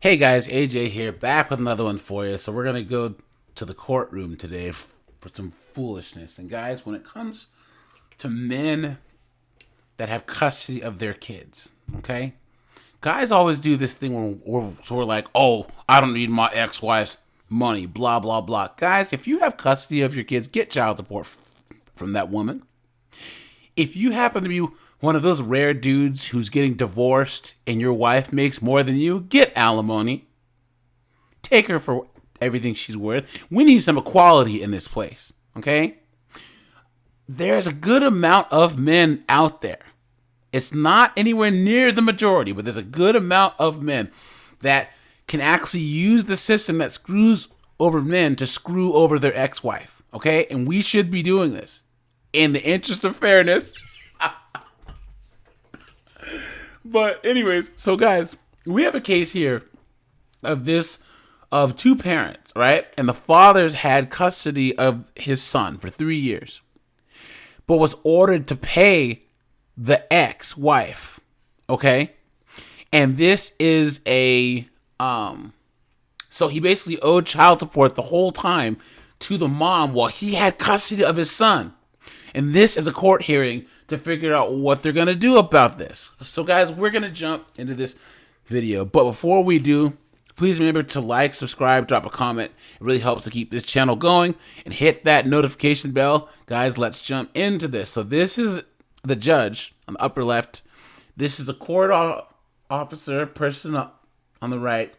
Hey guys, AJ here, back with another one for you. So we're gonna go to the courtroom today for some foolishness. And guys, when it comes to men that have custody of their kids, okay, guys always do this thing where we're like, "Oh, I don't need my ex-wife's money," blah blah blah. Guys, if you have custody of your kids, get child support from that woman. If you happen to be one of those rare dudes who's getting divorced and your wife makes more than you, get alimony. Take her for everything she's worth. We need some equality in this place, okay? There's a good amount of men out there. It's not anywhere near the majority, but there's a good amount of men that can actually use the system that screws over men to screw over their ex-wife, okay? And we should be doing this in the interest of fairness. But anyways, so guys, we have a case here of two parents, right? And the father's had custody of his son for 3 years, but was ordered to pay the ex-wife, okay? And this is so he basically owed child support the whole time to the mom while he had custody of his son. And this is a court hearing to figure out what they're going to do about this. So guys, we're going to jump into this video. But before we do, please remember to like, subscribe, drop a comment. It really helps to keep this channel going. And hit that notification bell. Guys, let's jump into this. So this is the judge on the upper left. This is the court officer, person on the right.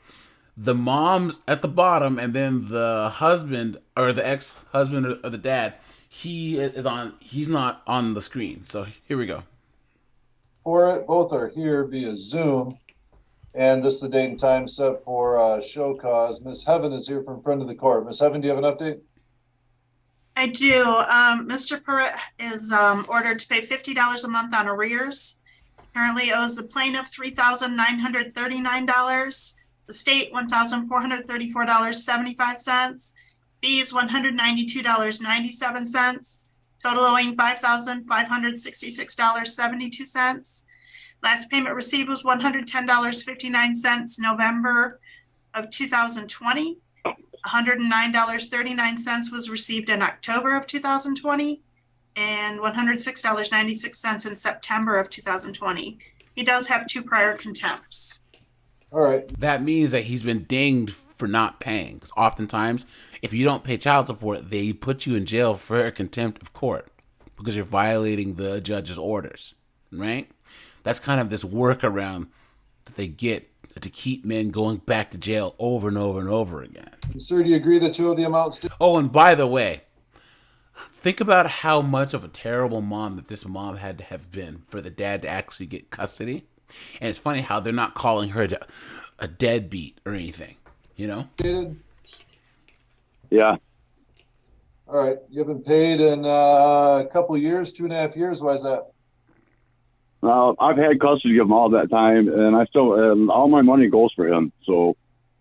The mom's at the bottom. And then the husband, or the ex-husband, or the dad, he's not on the screen. So here we go. For it, both are here via Zoom, and this is the date and time set for show cause. Miss Heaven is here from front of the court. Miss Heaven, do you have an update? I do. Mr. Perrett is ordered to pay $50 a month on arrears. Currently owes the plaintiff $3,939, the state $1,434.75, fees $192.97, total owing $5,566.72. Last payment received was $110.59 November of 2020. $109.39 was received in October of 2020, and $106.96 in September of 2020. He does have 2 prior contempts. All right. That means that he's been dinged for not paying. Because oftentimes, if you don't pay child support, they put you in jail for contempt of court because you're violating the judge's orders, right? That's kind of this workaround that they get to keep men going back to jail over and over and over again. Sir, do you agree that you owe the amount still? Oh, and by the way, think about how much of a terrible mom that this mom had to have been for the dad to actually get custody. And it's funny how they're not calling her a deadbeat or anything, you know? Yeah. All right. You haven't paid in a couple years, 2.5 years. Why is that? I've had custody of him all that time, and I still, all my money goes for him. So,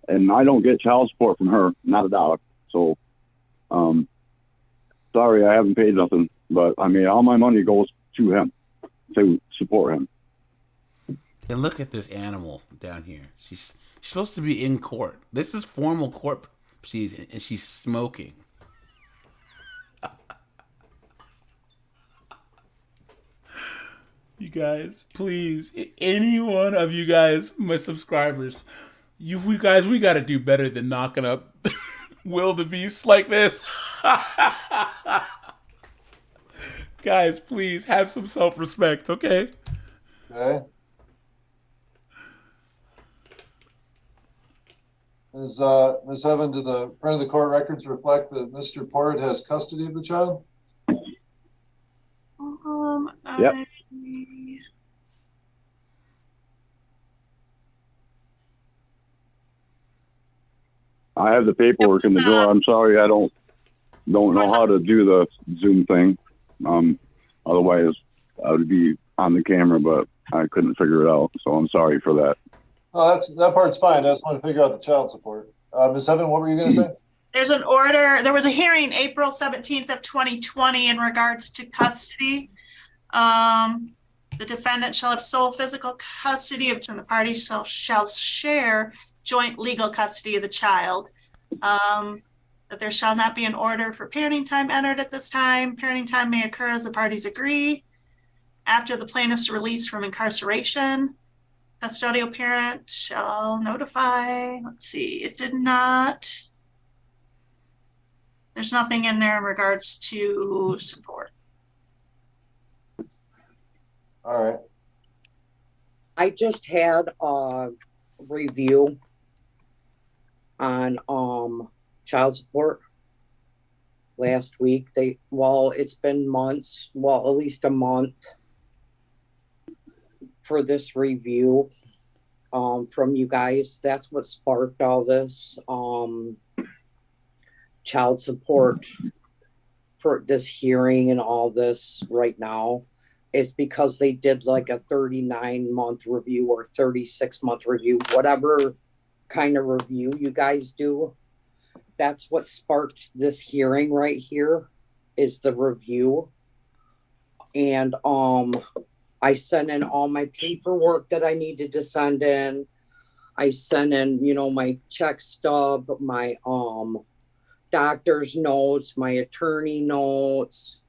and I don't get child support from her, not a dollar. So, sorry, I haven't paid nothing, but I mean, all my money goes to him to support him. And look at this animal down here. She's supposed to be in court. This is formal court proceedings, and she's smoking. You guys, please, any one of you guys, my subscribers, we got to do better than knocking up wildebeests like this. Guys, please have some self-respect, okay? Okay. Ms. Heaven, do the front of the court records reflect that Mr. Port has custody of the child? Yep. I have the paperwork in the drawer. I'm sorry, I don't know how to do the Zoom thing. Otherwise, I would be on the camera, but I couldn't figure it out. So I'm sorry for that. Oh, that part's fine. I just want to figure out the child support. Ms. Heaven, what were you going to say? There's an order. There was a hearing April 17th of 2020 in regards to custody. The defendant shall have sole physical custody of, and the parties shall share joint legal custody of the child. That there shall not be an order for parenting time entered at this time. Parenting time may occur as the parties agree. After the plaintiff's release from incarceration, custodial parent shall notify. Let's see, it did not. There's nothing in there in regards to support. All right. I just had a review on child support last week. It's been months, at least a month for this review from you guys. That's what sparked all this child support for this hearing and all this right now. Is because they did like a 39-month review or 36-month review, whatever kind of review you guys do. That's what sparked this hearing right here, is the review. And I sent in all my paperwork that I needed to send in. I sent in, my check stub, my doctor's notes, my attorney notes,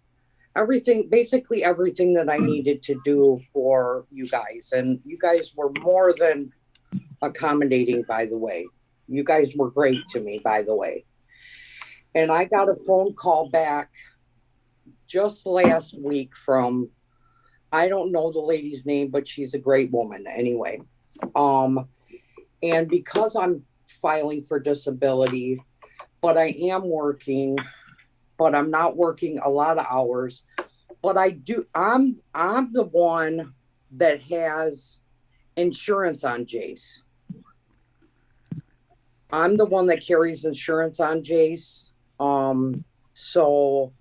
basically everything that I needed to do for you guys. And you guys were more than accommodating, by the way. You guys were great to me, by the way. And I got a phone call back just last week from, I don't know the lady's name, but she's a great woman anyway. And because I'm filing for disability, but I am working, but I'm not working a lot of hours. But I'm the one that has insurance on Jace. I'm the one that carries insurance on Jace. So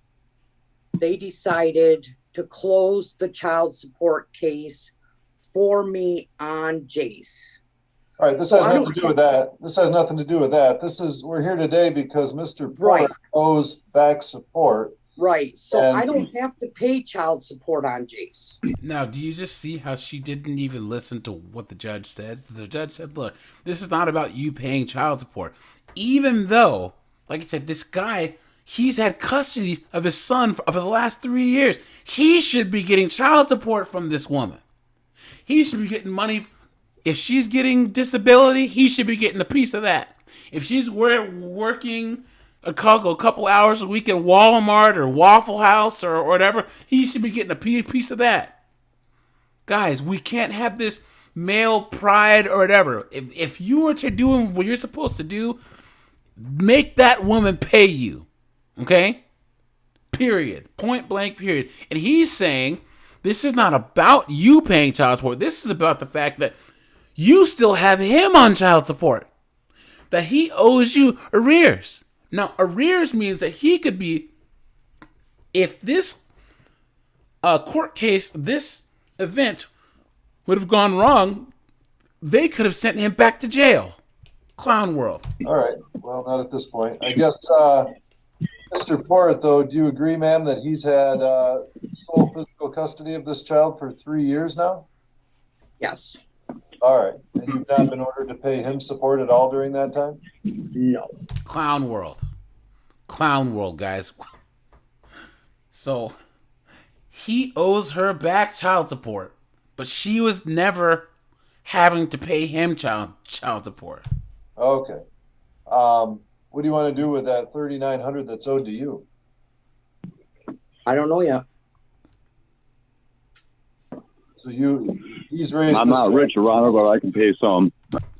they decided to close the child support case for me on Jace. All right, this has nothing to do with that. This has nothing to do with that. We're here today because Mr. Porter owes back support. Right. So I don't have to pay child support on Jace. Now, do you just see how she didn't even listen to what the judge said? The judge said, look, this is not about you paying child support. Even though, like I said, this guy, he's had custody of his son for the last 3 years. He should be getting child support from this woman. He should be getting money. If she's getting disability, he should be getting a piece of that. If she's working a couple hours a week at Walmart or Waffle House or whatever, he should be getting a piece of that. Guys, we can't have this male pride or whatever. If you are to doing what you're supposed to do, make that woman pay you. Okay? Period. Point blank, period. And he's saying this is not about you paying child support. This is about the fact that you still have him on child support. That he owes you arrears. Now, arrears means that he could be, if this court case, this event would have gone wrong, they could have sent him back to jail. Clown world. All right. Well, not at this point. I guess, Mr. Port, though, do you agree, ma'am, that he's had sole physical custody of this child for 3 years now? Yes. All right. And you've not been ordered to pay him support at all during that time? No. Clown world. Clown world, guys. So, he owes her back child support, but she was never having to pay him child support. Okay. What do you want to do with that $3,900 that's owed to you? I don't know yet. So he's raised. I'm not rich, Your Honor, but I can pay some.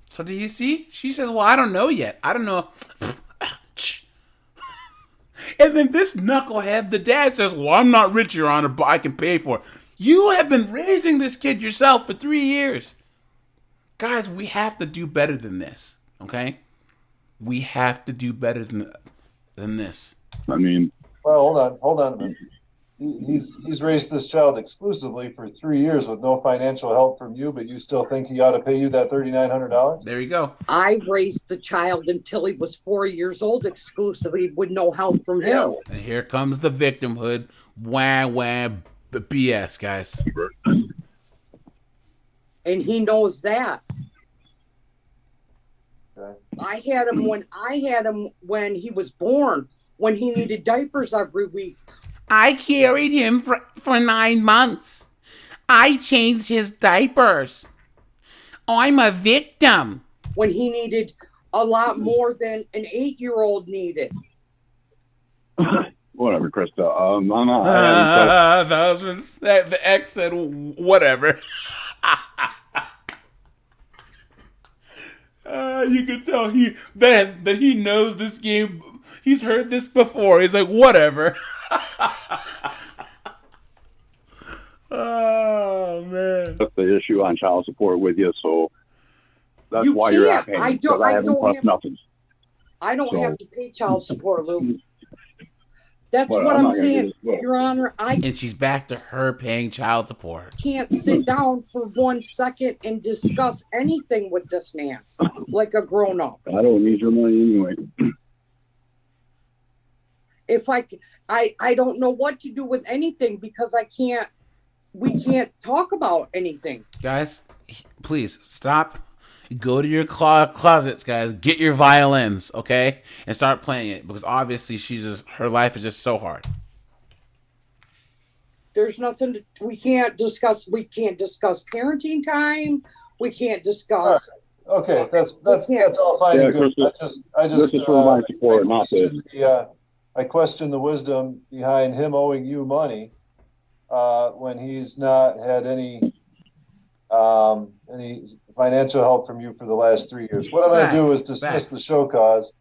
So do you see? She says, well, I don't know yet. I don't know. And then this knucklehead, the dad says, well, I'm not rich, Your Honor, but I can pay for it. You have been raising this kid yourself for 3 years. Guys, we have to do better than this, okay? We have to do better than this. I mean, well, hold on a minute. He's raised this child exclusively for 3 years with no financial help from you, but you still think he ought to pay you that $3,900? There you go. I raised the child until he was 4 years old exclusively with no help from him. And here comes the victimhood. Wah, BS, guys. And he knows that. Right. I had him when he was born, when he needed diapers every week. I carried him for 9 months. I changed his diapers. I'm a victim. When he needed a lot more than an 8-year-old needed. Whatever, Krista. I The ex said whatever. You can tell that he knows this game. He's heard this before. He's like, whatever. Oh man, that's the issue on child support with you, so that's You why you're not can't. paying. Because I haven't plus nothing. I don't So- have to pay child support, Lou. That's Well, what I'm I'm not gonna do saying, this. Well- Your Honor. I and she's back to her paying child support. can't sit down for 1 second and discuss anything with this man like a grown up. I don't need your money anyway. If I don't know what to do with anything because we can't talk about anything. Guys, please stop. Go to your closets, guys. Get your violins, okay, and start playing it because obviously her life is just so hard. There's nothing we can't discuss. We can't discuss parenting time. We can't discuss. Okay, that's all fine Yeah, and good. Krista, I just this is for my support, not this. I question the wisdom behind him owing you money when he's not had any financial help from you for the last 3 years. What I'm going to do is dismiss the show cause.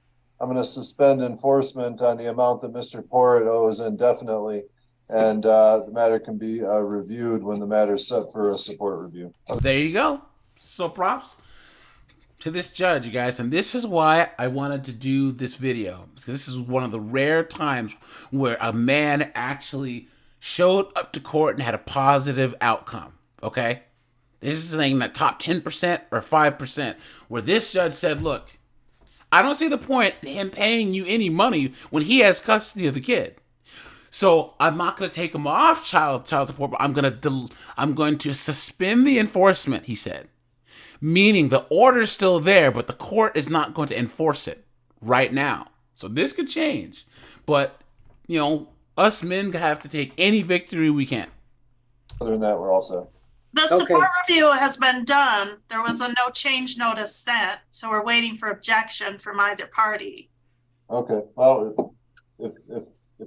I'm going to suspend enforcement on the amount that Mr. Porritt owes indefinitely, and the matter can be reviewed when the matter is set for a support review. There you go. So props to this judge, you guys. And this is why I wanted to do this video. Because this is one of the rare times where a man actually showed up to court and had a positive outcome. Okay? This is saying that top 10% or 5%, where this judge said, look, I don't see the point in him paying you any money when he has custody of the kid. So I'm not going to take him off child support, but I'm going to suspend the enforcement, he said. Meaning the order's still there, but the court is not going to enforce it right now. So this could change. But, us men have to take any victory we can. Other than that, we're all set. The support review has been done. There was a no change notice sent, so we're waiting for objection from either party. Okay, well, if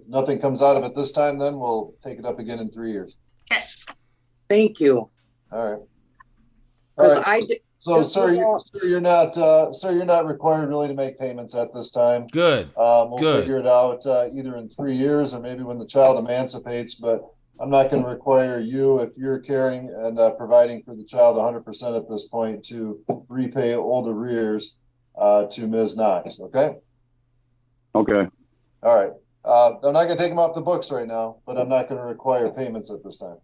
nothing comes out of it this time, then we'll take it up again in 3 years. Okay. Thank you. All right. Because All right. So, sir, you're not required really to make payments at this time. Good. We'll Good. figure it out either in 3 years or maybe when the child emancipates. But I'm not going to require you, if you're caring and providing for the child 100% at this point, to repay old arrears to Ms. Knox. Okay. Okay. All right. I'm not going to take them off the books right now, but I'm not going to require payments at this time.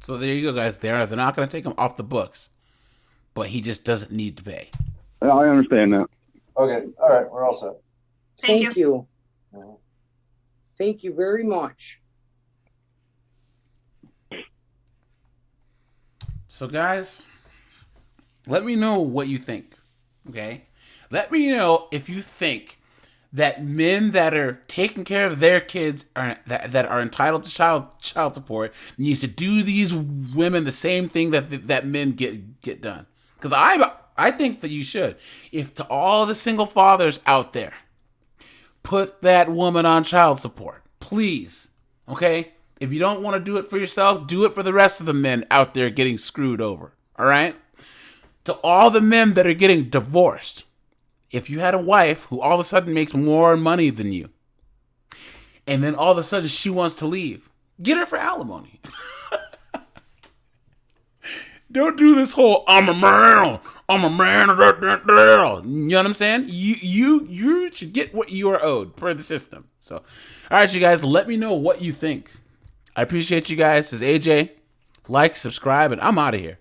So there you go, guys. They're not going to take him off the books, but he just doesn't need to pay. Yeah, I understand that. Okay. All right. We're all set. Thank you. Thank you very much. So, guys, let me know what you think, okay? Let me know if you think that men that are taking care of their kids that are entitled to child support needs to do these women the same thing that men get done. Because I think that you should. If to all the single fathers out there, put that woman on child support, please, okay? If you don't want to do it for yourself, do it for the rest of the men out there getting screwed over, all right? To all the men that are getting divorced, if you had a wife who all of a sudden makes more money than you, and then all of a sudden she wants to leave, get her for alimony. Don't do this whole, I'm a man, you know what I'm saying? You should get what you are owed per the system. So, all right, you guys, let me know what you think. I appreciate you guys. This is AJ. Like, subscribe, and I'm out of here.